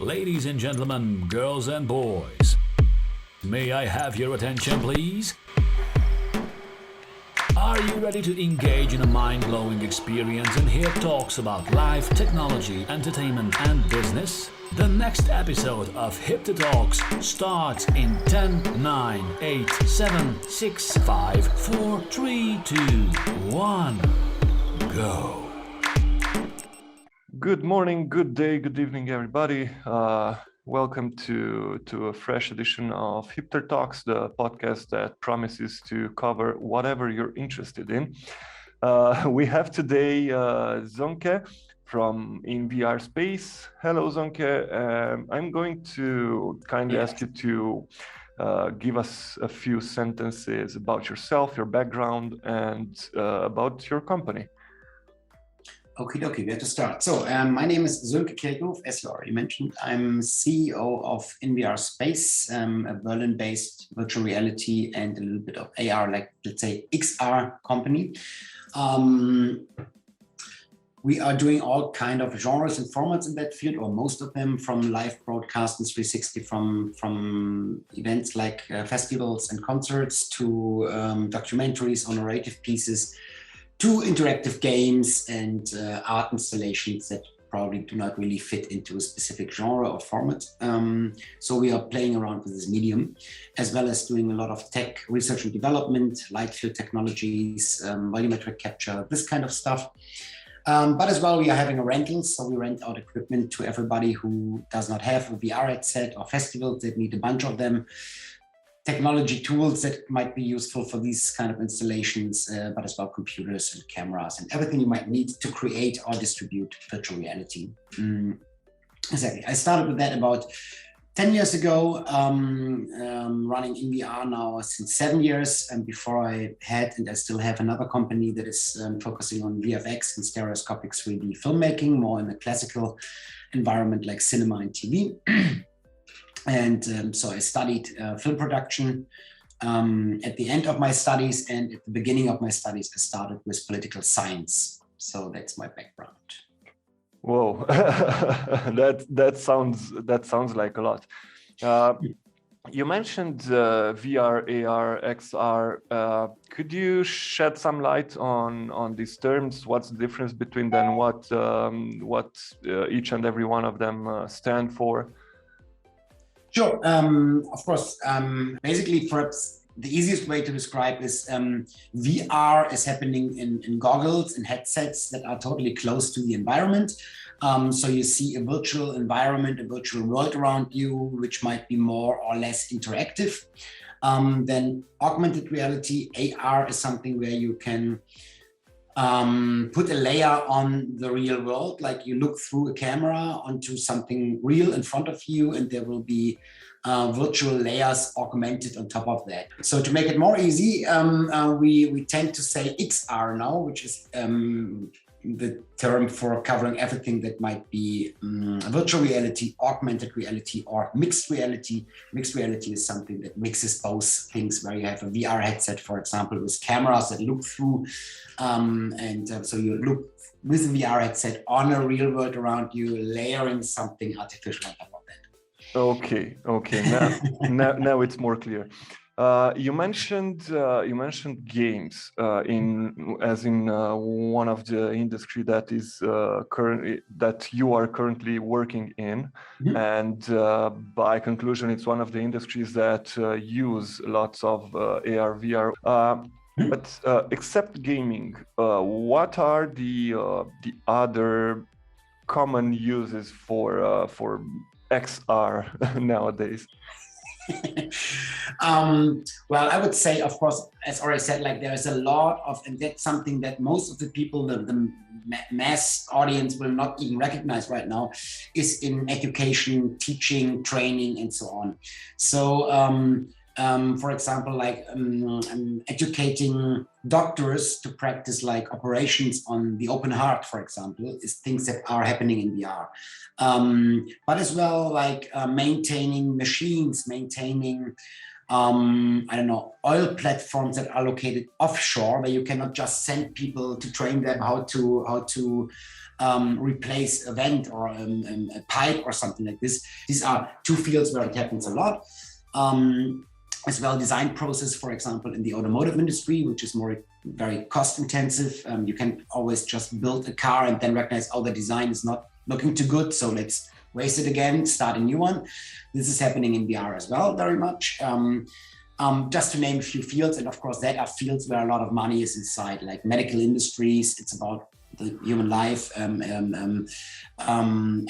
Ladies and gentlemen, girls and boys, may I have your attention, please? Are you ready to engage in a mind-blowing experience and hear talks about life, technology, entertainment, and business? The next episode of HIPTHER Talks starts in 10, 9, 8, 7, 6, 5, 4, 3, 2, 1, go. Good morning, good day, good evening, everybody. Welcome to a fresh edition of HIPTHER Talks, the podcast that promises to cover whatever you're interested in. We have today Sönke from INVR.SPACE. Hello, Sönke. I'm going to kindly ask you to give us a few sentences about yourself, your background, and about your company. Okie dokie, where to start? So my name is Sönke Kirchhof, as you already mentioned. I'm CEO of INVR.SPACE, a Berlin-based virtual reality and a little bit of AR, like let's say XR company. We are doing all kind of genres and formats in that field, or most of them, from live broadcast and 360, from events like festivals and concerts to documentaries or narrative pieces, to interactive games and art installations that probably do not really fit into a specific genre or format. So we are playing around with this medium, as well as doing a lot of tech research and development, light field technologies, volumetric capture, this kind of stuff. But as well, we are having a rental, so we rent out equipment to everybody who does not have a VR headset, or festivals that need a bunch of them. Technology tools that might be useful for these kind of installations, but as well computers and cameras and everything you might need to create or distribute virtual reality. Exactly. I started with that about 10 years ago, running INVR now since 7 years. And before I had, and I still have, another company that is focusing on VFX and stereoscopic 3D filmmaking, more in a classical environment like cinema and TV. And so I studied film production. At the end of my studies and at the beginning of my studies, I started with political science. So that's my background. Whoa, that sounds like a lot. You mentioned VR, AR, XR. Could you shed some light on these terms? What's the difference between them? What each and every one of them stand for? Sure. Of course, basically, perhaps the easiest way to describe is VR is happening in goggles and headsets that are totally close to the environment. So you see a virtual environment, a virtual world around you, which might be more or less interactive. Then augmented reality, AR, is something where you can put a layer on the real world, like you look through a camera onto something real in front of you, and there will be virtual layers augmented on top of that. So to make it more easy, we tend to say XR now, which is the term for covering everything that might be virtual reality, augmented reality, or mixed reality. Mixed reality is something that mixes both things, where you have a VR headset, for example, with cameras that look through, so you look with a VR headset on a real world around you, layering something artificial on top of that. Okay. Now it's more clear. You mentioned games in one of the industry that is you are currently working in, mm-hmm. And by conclusion, it's one of the industries that use lots of AR, VR. Mm-hmm. But except gaming, what are the other common uses for XR nowadays? Well, I would say, of course, as already said, like there is a lot of, and that's something that most of the people, the mass audience will not even recognize right now, is in education, teaching, training, and so on. So, for example, like educating doctors to practice like operations on the open heart, for example, is things that are happening in VR. But as well, like maintaining machines, maintaining I don't know, oil platforms that are located offshore, where you cannot just send people to train them how to replace a vent or a pipe or something like this. These are two fields where it happens a lot. As well, design process, for example, in the automotive industry, which is very cost intensive. You can always just build a car and then recognize, oh, the design is not looking too good, so let's waste it again, start a new one. This is happening in VR as well, very much. Just to name a few fields, and of course, that are fields where a lot of money is inside, like medical industries. It's about the human life,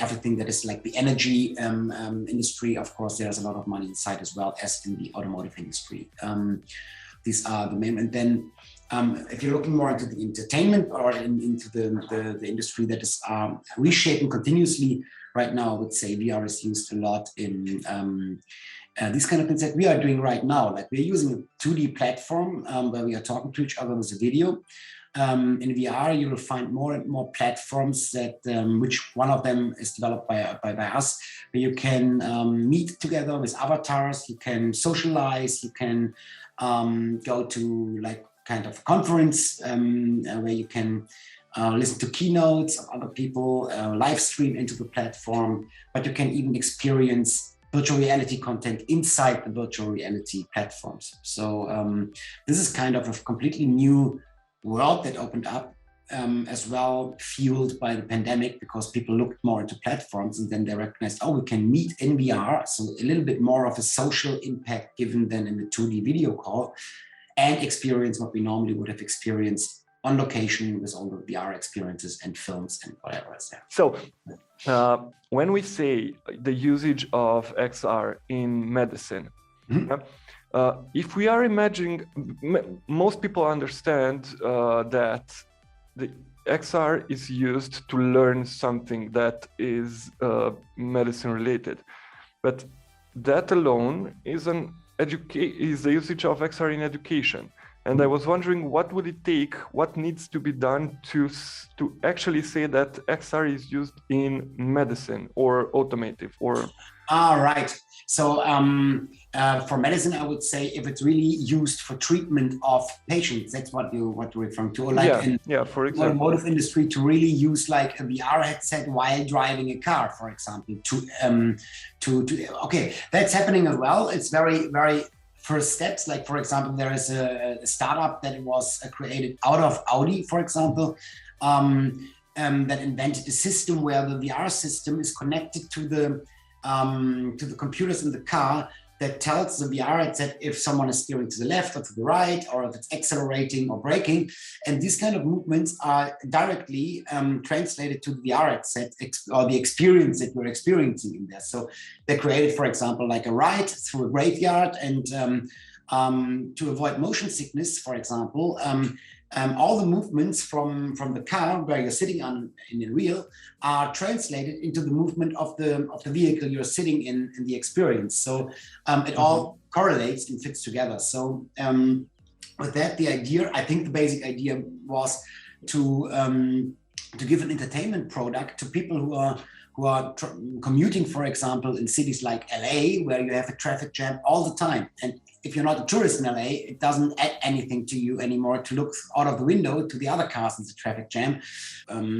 everything that is like the energy industry. Of course, there's a lot of money inside as well as in the automotive industry. These are the main. And then if you're looking more into the entertainment or into the industry that is reshaping continuously right now, I would say VR is used a lot in these kind of things that we are doing right now. Like we're using a 2D platform where we are talking to each other with a video. In VR, you will find more and more platforms that, which one of them is developed by us, where you can meet together with avatars, you can socialize, you can go to like kind of conference where you can listen to keynotes of other people, live stream into the platform, but you can even experience virtual reality content inside the virtual reality platforms. So this is kind of a completely new world that opened up as well, fueled by the pandemic, because people looked more into platforms and then they recognized, oh, we can meet in VR. So a little bit more of a social impact given than in the 2D video call, and experience what we normally would have experienced on location with all the VR experiences and films and whatever is there. So when we say the usage of XR in medicine, if we are imagining, most people understand that the XR is used to learn something that is medicine related, but that alone is the usage of XR in education. And I was wondering, what would it take? What needs to be done to actually say that XR is used in medicine or automotive or? Right. So for medicine, I would say if it's really used for treatment of patients, that's what you're referring to. Or like for example, automotive industry, to really use like a VR headset while driving a car, for example. Okay, that's happening as well. It's very, very first steps. Like for example, there is a startup that was created out of Audi, for example. That invented a system where the VR system is connected to the computers in the car that tells the VR headset if someone is steering to the left or to the right, or if it's accelerating or braking. And these kind of movements are directly translated to the VR headset or the experience that you're experiencing in there. So they created, for example, like a ride through a graveyard, and to avoid motion sickness, for example, all the movements from the car where you're sitting in the wheel are translated into the movement of the vehicle you're sitting in the experience. So it all correlates and fits together. So with that, the idea, I think the basic idea was to give an entertainment product to people who are commuting, for example, in cities like LA, where you have a traffic jam all the time. And if you're not a tourist in LA, it doesn't add anything to you anymore to look out of the window to the other cars in the traffic jam.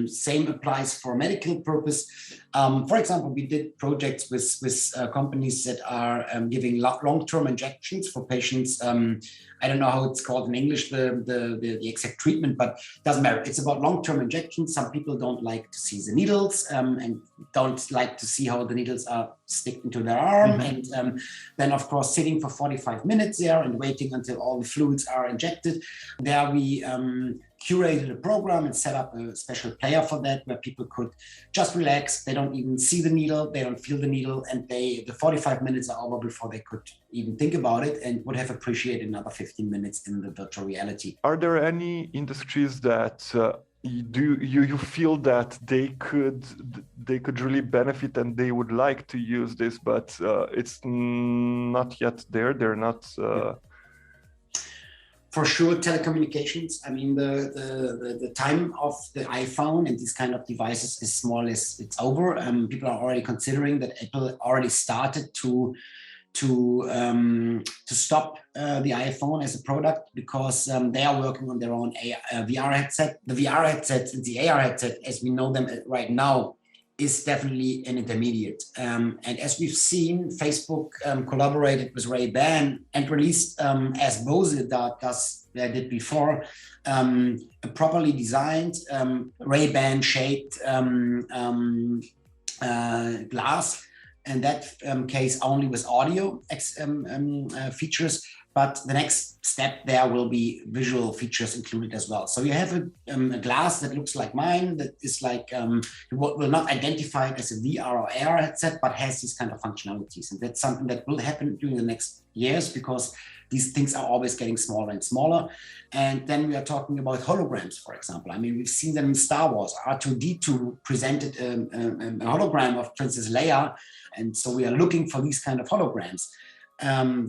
Same applies for medical purpose. For example, we did projects with companies that are giving long-term injections for patients. I don't know how it's called in English, the exact treatment, but it doesn't matter. It's about long-term injections. Some people don't like to see the needles and don't like to see how the needles are stick into their arm. And then, of course, sitting for 45 minutes there and waiting until all the fluids are injected. There we curated a program and set up a special player for that, where people could just relax. They don't even see the needle, they don't feel the needle, and the 45 minutes are over before they could even think about it, and would have appreciated another 15 minutes in the virtual reality. Are there any industries that you feel that they could really benefit and they would like to use this, but it's not yet there? They're not. For sure, telecommunications. I mean, the time of the iPhone and these kind of devices is more or less, it's over. People are already considering that. Apple already started to to stop the iPhone as a product because they are working on their own VR headset. The VR headset and the AR headset, as we know them right now, is definitely an intermediate. And as we've seen, Facebook collaborated with Ray-Ban and released, as Bose did before, a properly designed Ray-Ban shaped glass. In that case, only with audio features, but the next step there will be visual features included as well. So you have a glass that looks like mine, that is like, will not identify it as a VR or AR headset, but has these kind of functionalities. And that's something that will happen during the next years because these things are always getting smaller and smaller. And then we are talking about holograms, for example. I mean, we've seen them in Star Wars. R2-D2 presented a hologram of Princess Leia. And so we are looking for these kind of holograms.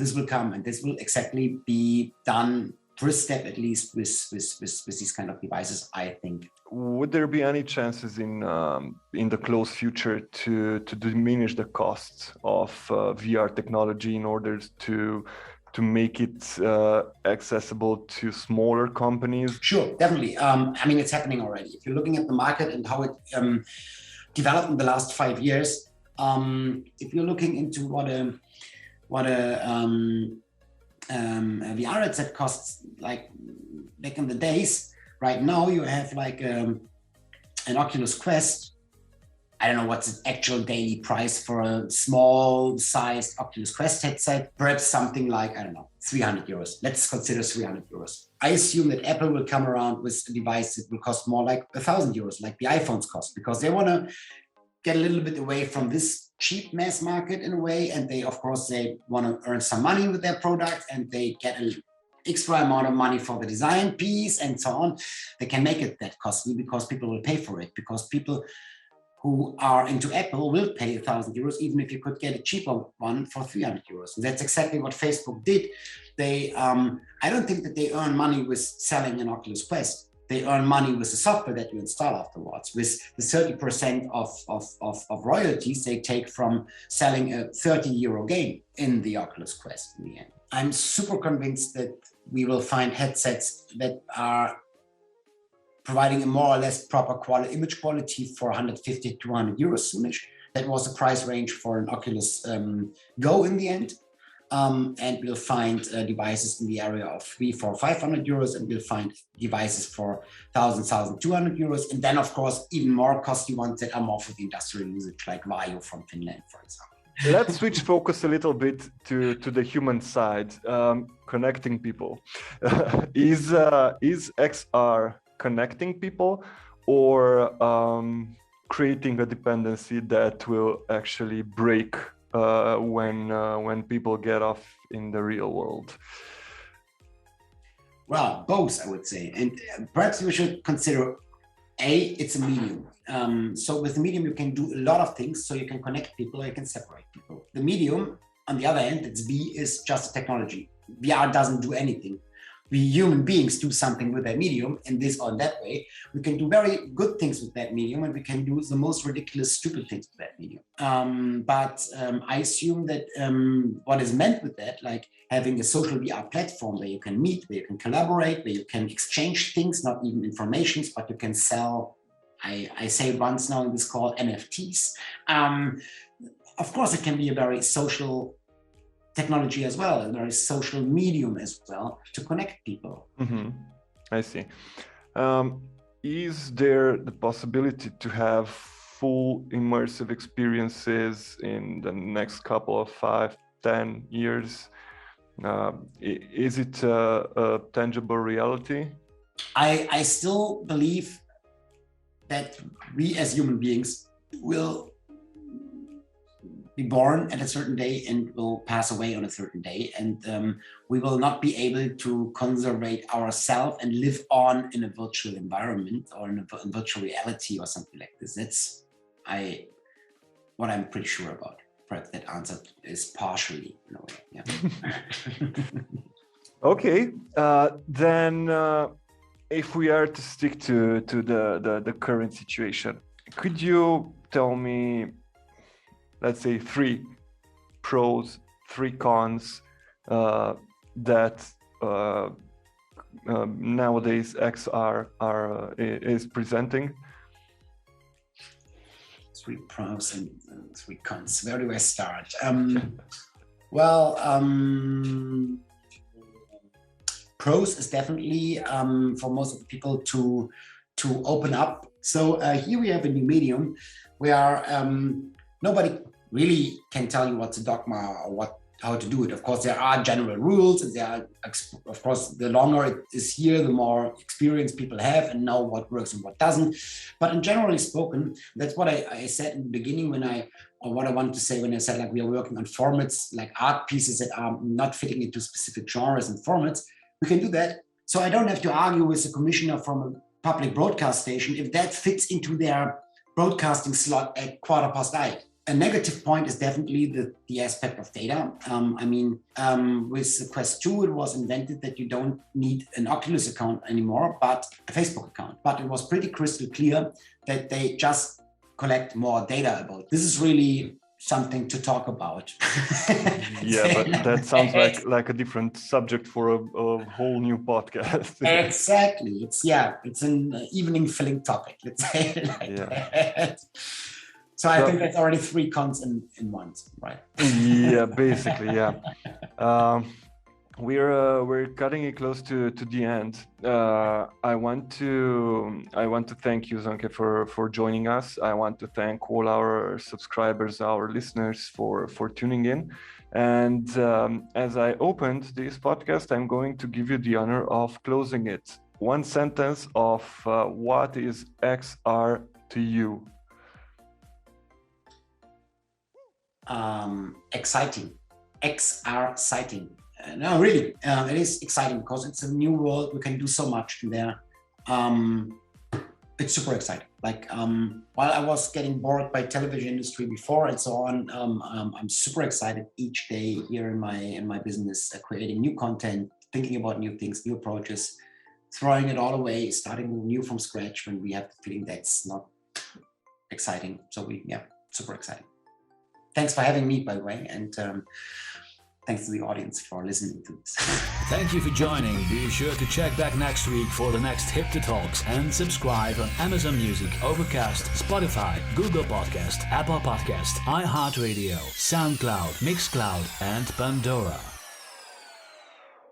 This will come, and this will exactly be done first step, at least with these kind of devices, I think. Would there be any chances in the close future to diminish the costs of VR technology in order to make it accessible to smaller companies? Sure, definitely. I mean, it's happening already. If you're looking at the market and how it developed in the last 5 years, if you're looking into what a VR headset costs, like back in the days, right now you have like an Oculus Quest. I don't know what's the actual daily price for a small sized Oculus Quest headset, perhaps something like, I don't know, 300 euros. Let's consider 300 euros. I assume that Apple will come around with a device that will cost more like 1,000 euros, like the iPhones cost, because they want to get a little bit away from this cheap mass market in a way. And they, of course, they want to earn some money with their product, and they get an extra amount of money for the design piece and so on. They can make it that costly because people will pay for it, because people who are into Apple will pay 1,000 euros, even if you could get a cheaper one for 300 euros. And that's exactly what Facebook did. They, I don't think that they earn money with selling an Oculus Quest. They earn money with the software that you install afterwards. With the 30% of royalties they take from selling a 30-euro game in the Oculus Quest in the end. I'm super convinced that we will find headsets that are providing a more or less proper image quality for 150 to 200 euros soonish. That was the price range for an Oculus Go in the end. And we'll find devices in the area of 300, 400, 500 euros, and we'll find devices for 1,000, 1,200 euros. And then, of course, even more costly ones that are more for the industrial usage, like Vario from Finland, for example. Let's switch focus a little bit to the human side, connecting people. Is XR connecting people, or creating a dependency that will actually break when people get off in the real world? Well, both, I would say. And perhaps we should consider, it's a medium. So with the medium, you can do a lot of things. So you can connect people, you can separate people. The medium, on the other hand, it's B, is just a technology. VR doesn't do anything. We human beings do something with that medium in this or that way. We can do very good things with that medium, and we can do the most ridiculous, stupid things with that medium. But I assume that what is meant with that, like having a social VR platform where you can meet, where you can collaborate, where you can exchange things, not even informations, but you can sell, I say once now in this call, NFTs. Of course, it can be a very social technology as well, and there is social medium as well to connect people. Mm-hmm. I see. Is there the possibility to have full immersive experiences in the next couple of 5-10 years? Is it a tangible reality? I still believe that we as human beings will be born at a certain day and will pass away on a certain day, and we will not be able to conserve ourselves and live on in a virtual environment or in a virtual reality or something like this. That's what I'm pretty sure about. Perhaps that answer is partially in a way. Yeah. Okay, then if we are to stick to the current situation, could you tell me, let's say, 3 pros, three cons that nowadays XR is presenting? Three pros and three cons. Where do I start? Pros is definitely for most of the people to open up. So here we have a new medium where nobody really can tell you what's a dogma or how to do it. Of course, there are general rules, and there are, of course, the longer it is here, the more experience people have and know what works and what doesn't. But in generally spoken, that's what I said in the beginning what I wanted to say when I said like we are working on formats like art pieces that are not fitting into specific genres and formats. We can do that. So I don't have to argue with the commissioner from a public broadcast station if that fits into their broadcasting slot at 8:15. A negative point is definitely the aspect of data. With the Quest 2, it was invented that you don't need an Oculus account anymore, but a Facebook account. But it was pretty crystal clear that they just collect more data about it. This is really something to talk about. Yeah, but that sounds like a different subject for a whole new podcast. Exactly. It's an evening filling topic, let's say it like that. So I think that's already three cons in one, right? Yeah, basically, yeah. We're cutting it close to the end. I want to thank you, Sönke, for joining us. I want to thank all our subscribers, our listeners for tuning in. And as I opened this podcast, I'm going to give you the honor of closing it. One sentence of what is XR to you? Exciting. XR sighting. No, really, it is exciting because it's a new world. We can do so much in there. It's super exciting. Like while I was getting bored by television industry before and so on, I'm super excited each day here in my business, creating new content, thinking about new things, new approaches, throwing it all away, starting new from scratch when we have the feeling that's not exciting. So super exciting. Thanks for having me, by the way, and thanks to the audience for listening to this. Thank you for joining. Be sure to check back next week for the next HIPTHER Talks and subscribe on Amazon Music, Overcast, Spotify, Google Podcast, Apple Podcast, iHeartRadio, SoundCloud, Mixcloud, and Pandora.